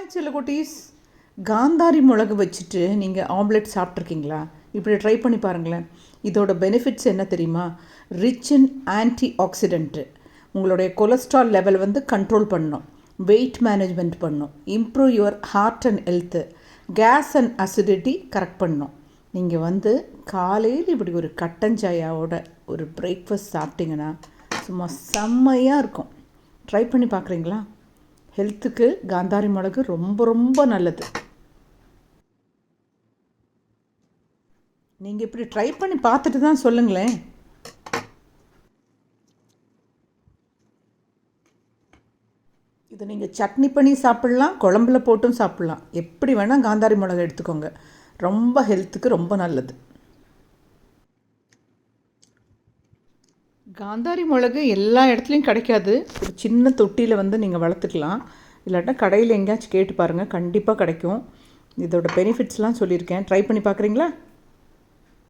Hi செல்லக்குட்டீஸ். Gandhari மிளகு வச்சுட்டு நீங்கள் ஆம்லெட் சாப்பிட்ருக்கீங்களா? இப்படி ட்ரை பண்ணி பாருங்களேன். இதோட பெனிஃபிட்ஸ் என்ன தெரியுமா? ரிச் இன் ஆன்டி ஆக்சிடென்ட்டு, உங்களுடைய கொலஸ்ட்ரால் லெவல் கண்ட்ரோல் பண்ணும், வெயிட் மேனேஜ்மெண்ட் பண்ணும், improve your heart and health, gas and acidity correct பண்ணும். நீங்கள் காலையில் இப்படி ஒரு கட்டஞ்சாயாவோட ஒரு பிரேக்ஃபாஸ்ட் சாப்பிட்டிங்கன்னா சும்மா செம்மையாக இருக்கும். ட்ரை பண்ணி பார்க்குறீங்களா? ஹெல்த்துக்கு காந்தாரி மிளகு ரொம்ப ரொம்ப நல்லது. நீங்கள் இப்படி ட்ரை பண்ணி பார்த்துட்டு தான் சொல்லுங்களேன். இதை நீங்கள் சட்னி பண்ணி சாப்பிட்லாம், குழம்புல போட்டும் சாப்பிட்லாம். எப்படி வேணால் காந்தாரி மிளகு எடுத்துக்கோங்க. ரொம்ப ஹெல்த்துக்கு ரொம்ப நல்லது. காந்தாரி மிளகு எல்லா இடத்துலையும் கிடைக்காது. ஒரு சின்ன தொட்டியில் நீங்கள் வளர்த்துக்கலாம். இல்லாட்டா கடையில் எங்கேயாச்சும் கேட்டு பாருங்கள், கண்டிப்பாக கிடைக்கும். இதோட பெனிஃபிட்ஸ்லாம் சொல்லியிருக்கேன். ட்ரை பண்ணி பார்க்குறீங்களா?